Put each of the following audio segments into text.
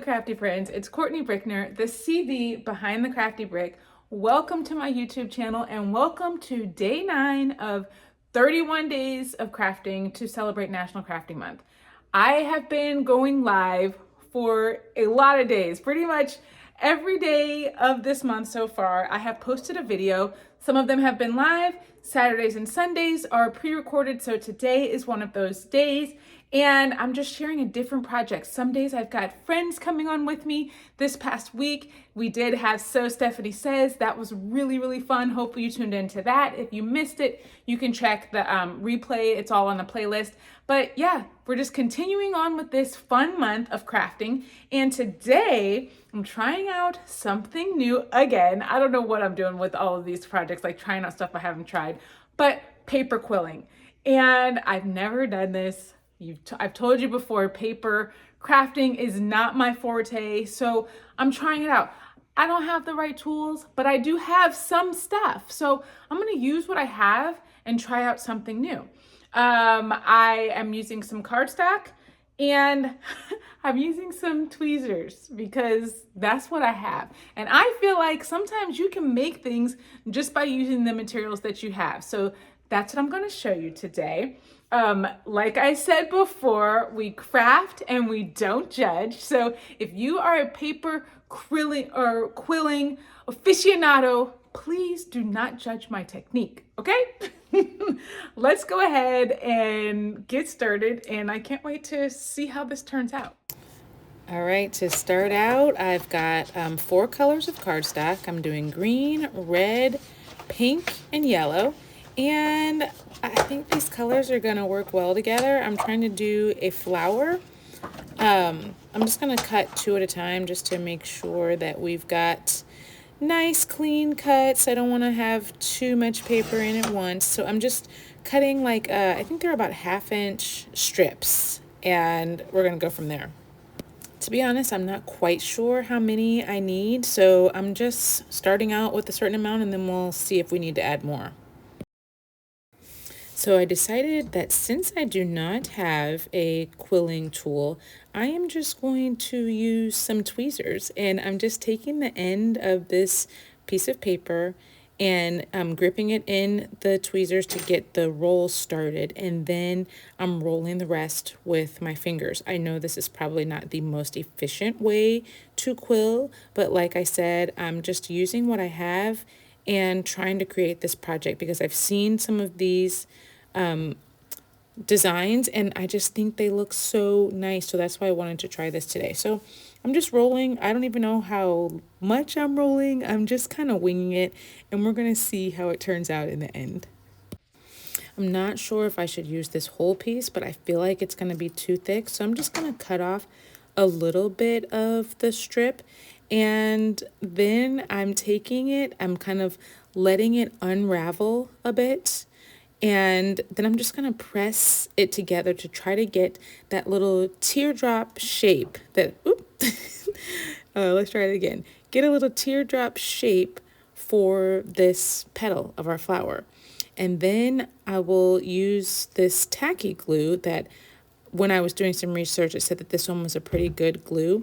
Crafty friends, it's Courtney Brickner, the CD behind the Crafty Brick. Welcome to my YouTube channel and welcome to day 9 of 31 days of crafting to celebrate National Crafting Month. I have been going live for a lot of days, pretty much every day of this month so far. I have posted a video. Some of them have been live. Saturdays and Sundays are pre-recorded, so today is one of those days. And I'm just sharing a different project. Some days I've got friends coming on with me. This past week, we did have So Stephanie Says. That was really, really fun. Hopefully you tuned into that. If you missed it, you can check the replay. It's all on the playlist. But yeah, we're just continuing on with this fun month of crafting. And today, I'm trying out something new again. I don't know what I'm doing with all of these projects, like trying out stuff I haven't tried, but paper quilling. And I've never done this. I've told you before, paper crafting is not my forte, so I'm trying it out. I don't have the right tools, but I do have some stuff. So I'm gonna use what I have and try out something new. I am using some cardstock and I'm using some tweezers because that's what I have. And I feel like sometimes you can make things just by using the materials that you have. So that's what I'm gonna show you today. Like I said before, we craft and we don't judge. So if you are a paper quilling aficionado, please do not judge my technique, okay? Let's go ahead and get started, and I can't wait to see how this turns out. All right, to start out, I've got 4 colors of cardstock. I'm doing green, red, pink, and yellow. And I think these colors are gonna work well together. I'm trying to do a flower. I'm just gonna cut 2 at a time just to make sure that we've got nice clean cuts. I don't wanna have too much paper in at once. So I'm just cutting like, I think they're about 1/2-inch strips, and we're gonna go from there. To be honest, I'm not quite sure how many I need. So I'm just starting out with a certain amount and then we'll see if we need to add more. So I decided that since I do not have a quilling tool, I am just going to use some tweezers, and I'm just taking the end of this piece of paper and I'm gripping it in the tweezers to get the roll started, and then I'm rolling the rest with my fingers. I know this is probably not the most efficient way to quill, but like I said, I'm just using what I have and trying to create this project because I've seen some of these designs and I just think they look so nice. So that's why I wanted to try this today. So I'm just rolling. I don't even know how much I'm rolling. I'm just kind of winging it, and we're going to see how it turns out in the end. I'm not sure if I should use this whole piece, but I feel like it's going to be too thick. So I'm just going to cut off a little bit of the strip, and then I'm taking it, I'm kind of letting it unravel a bit. And then I'm just gonna press it together to try to get that little teardrop shape that, let's try it again. Get a little teardrop shape for this petal of our flower. And then I will use this tacky glue that when I was doing some research, it said that this one was a pretty good glue.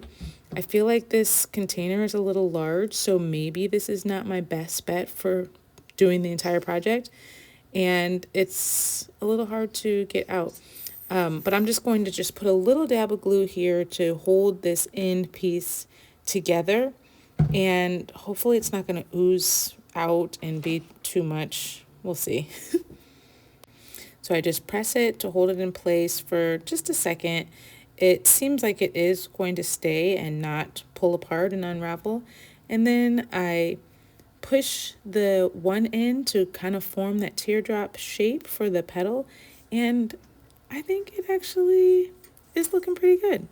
I feel like this container is a little large, so maybe this is not my best bet for doing the entire project. And it's a little hard to get out. But I'm just going to just put a little dab of glue here to hold this end piece together. And hopefully it's not going to ooze out and be too much. We'll see. So I just press it to hold it in place for just a second. It seems like it is going to stay and not pull apart and unravel. And then I push the one end to kind of form that teardrop shape for the petal, and I think it actually is looking pretty good.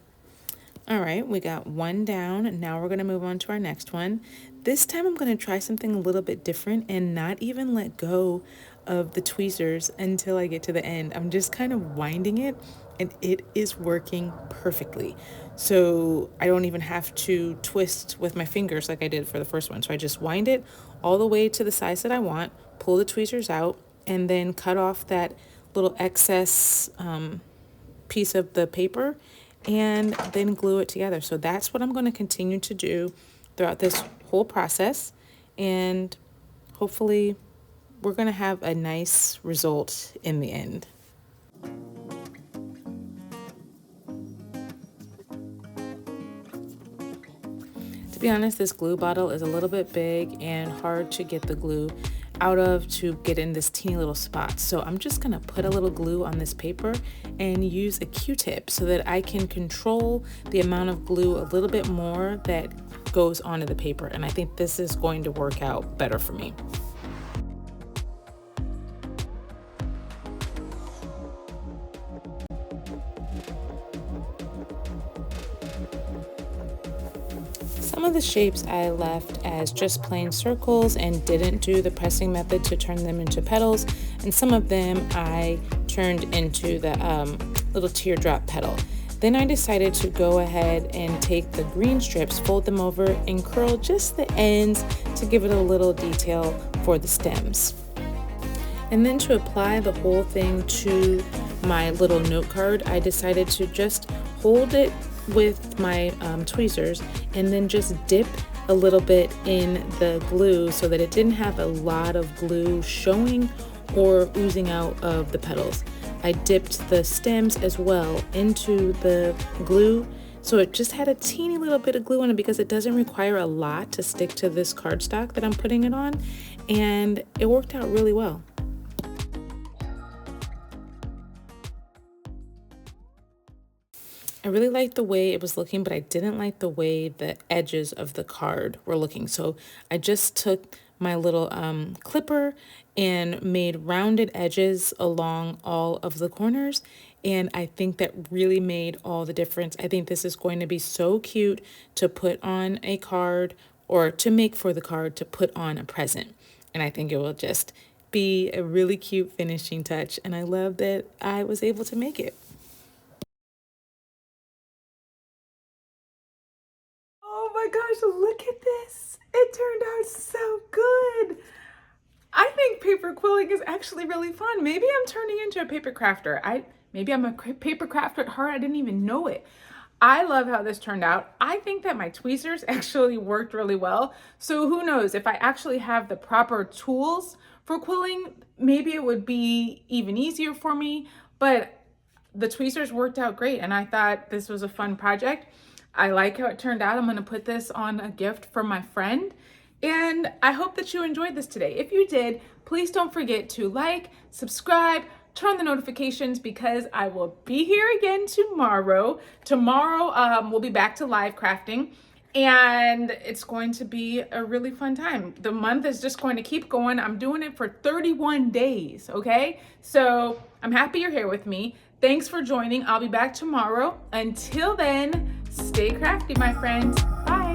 All right, we got one down, and now we're going to move on to our next one. This time I'm going to try something a little bit different and not even let go of the tweezers until I get to the end. I'm just kind of winding it, and it is working perfectly. So I don't even have to twist with my fingers like I did for the first one. So I just wind it all the way to the size that I want, pull the tweezers out, and then cut off that little excess piece of the paper and then glue it together. So that's what I'm going to continue to do throughout this whole process, and hopefully we're going to have a nice result in the end. To be honest, this glue bottle is a little bit big and hard to get the glue out of to get in this teeny little spot. So I'm just gonna put a little glue on this paper and use a Q-tip so that I can control the amount of glue a little bit more that goes onto the paper. And I think this is going to work out better for me. Some of the shapes I left as just plain circles and didn't do the pressing method to turn them into petals, and some of them I turned into the little teardrop petal. Then I decided to go ahead and take the green strips, fold them over, and curl just the ends to give it a little detail for the stems. And then to apply the whole thing to my little note card, I decided to just hold it with my tweezers and then just dip a little bit in the glue so that it didn't have a lot of glue showing or oozing out of the petals. I dipped the stems as well into the glue, so it just had a teeny little bit of glue on it because it doesn't require a lot to stick to this cardstock that I'm putting it on, and it worked out really well. I really liked the way it was looking, but I didn't like the way the edges of the card were looking. So I just took my little clipper and made rounded edges along all of the corners. And I think that really made all the difference. I think this is going to be so cute to put on a card, or to make for the card to put on a present. And I think it will just be a really cute finishing touch. And I love that I was able to make it. Oh my gosh, look at this. It turned out so good. I think paper quilling is actually really fun. Maybe I'm turning into a paper crafter. Maybe I'm a paper crafter at heart. I didn't even know it. I love how this turned out. I think that my tweezers actually worked really well. So who knows, if I actually have the proper tools for quilling, maybe it would be even easier for me. But the tweezers worked out great, and I thought this was a fun project. I like how it turned out. I'm going to put this on a gift for my friend. And I hope that you enjoyed this today. If you did, please don't forget to like, subscribe, turn on the notifications, because I will be here again tomorrow. Tomorrow, we'll be back to live crafting, and it's going to be a really fun time. The month is just going to keep going. I'm doing it for 31 days, okay? So I'm happy you're here with me. Thanks for joining. I'll be back tomorrow. Until then, stay crafty, my friends. Bye.